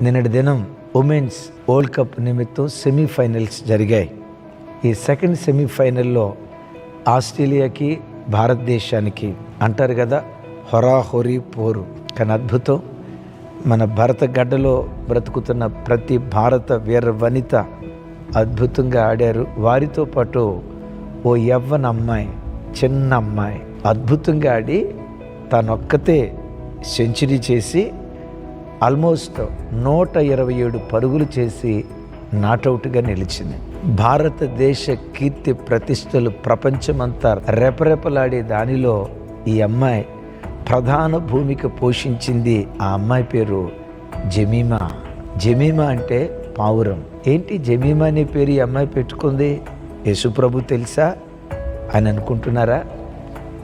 నిన్నటి దినం women's world cup నిమిత్తం సెమీఫైనల్స్ జరిగాయి. ఈ సెకండ్ సెమీఫైనల్లో ఆస్ట్రేలియాకి భారతదేశానికి అంటారు కదా హొరాహొరీ పోరు. కానీ అద్భుతం, మన భరత గడ్డలో బ్రతుకుతున్న ప్రతి భారత వీర వనిత అద్భుతంగా ఆడారు. వారితో పాటు ఓ యవ్వన అమ్మాయి, చిన్న అమ్మాయి అద్భుతంగా ఆడి తనొక్కతే సెంచరీ చేసి ఆల్మోస్ట్ 127 పరుగులు చేసి నాటౌట్గా నిలిచింది. భారతదేశ కీర్తి ప్రతిష్టలు ప్రపంచమంతా రెపరెపలాడే దానిలో ఈ అమ్మాయి ప్రధాన భూమిక పోషించింది. ఆ అమ్మాయి పేరు జమీమా. జమీమా అంటే పావురం. ఏంటి జమీమా అనే పేరు ఈ అమ్మాయి పెట్టుకుంది? యేసుప్రభు తెలుసా అని అనుకుంటున్నారా?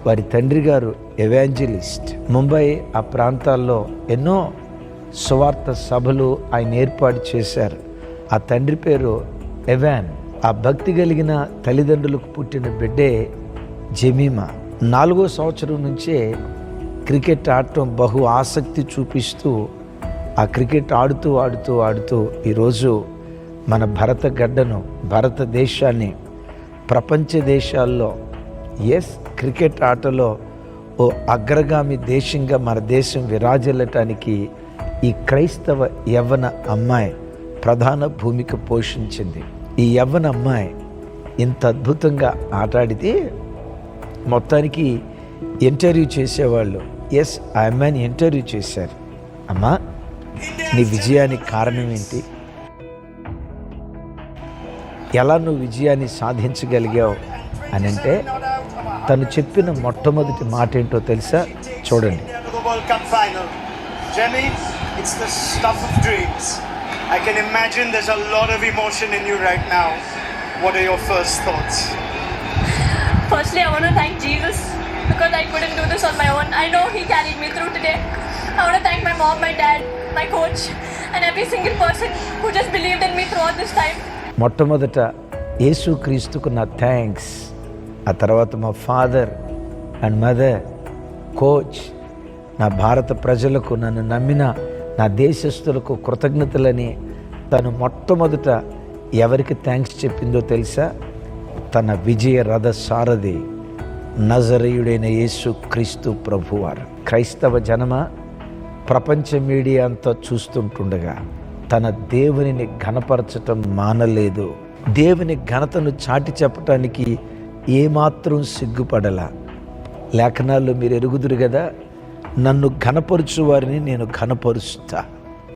వారి తండ్రి గారు ఎవాంజలిస్ట్. ముంబై ఆ ప్రాంతాల్లో ఎన్నో సువార్త సభలు ఆయన ఏర్పాటు చేశారు. ఆ తండ్రి పేరు ఎవాన్. ఆ భక్తి కలిగిన తల్లిదండ్రులకు పుట్టిన బిడ్డే జమీమా. 4వ సంవత్సరం నుంచే క్రికెట్ ఆడటం బహు ఆసక్తి చూపిస్తూ ఆ క్రికెట్ ఆడుతూ ఆడుతూ ఆడుతూ ఈరోజు మన భరత గడ్డను, భారతదేశాన్ని ప్రపంచ దేశాల్లో క్రికెట్ ఆటలో ఓ అగ్రగామి దేశంగా మన దేశం విరాజిల్లటానికి ఈ క్రైస్తవ యవ్వన అమ్మాయి ప్రధాన భూమిక పోషించింది. ఈ యవ్వన అమ్మాయి ఇంత అద్భుతంగా ఆటాడితే మొత్తానికి ఇంటర్వ్యూ చేసేవాళ్ళు ఆ అమ్మాయిని ఇంటర్వ్యూ చేశారు. అమ్మా, నీ విజయానికి కారణం ఏంటి? ఎలా నువ్వు విజయాన్ని సాధించగలిగావు అని అంటే తను చెప్పిన మొట్టమొదటి మాట ఏంటో తెలుసా? చూడండి. It's the stuff of dreams. I can imagine there's a lot of emotion in you right now. What are your first thoughts? Firstly, I want to thank Jesus because I couldn't do this on my own. I know He carried me through today. I want to thank my mom, my dad, my coach and every single person who just believed in me throughout this time. మొట్టమొదట యేసుక్రీస్తుకు నా thanks. ఆ తర్వాత మా father and mother, coach, నా భారత ప్రజలకు, నన్ను నమ్మిన నా దేశస్తులకు కృతజ్ఞతలని తను మొట్టమొదట ఎవరికి థ్యాంక్స్ చెప్పిందో తెలుసా? తన విజయ రథ సారథి నజరేయుడైన యేసు క్రీస్తు ప్రభువారు. క్రైస్తవ జనమ, ప్రపంచ మీడియా అంతా చూస్తుంటుండగా తన దేవునిని ఘనపరచటం మానలేదు. దేవుని ఘనతను చాటి చెప్పటానికి ఏమాత్రం సిగ్గుపడలా. లేఖనాల్లో మీరు ఎరుగుదురు కదా, నన్ను ఘనపరుచు వారిని నేను ఘనపరుస్తా.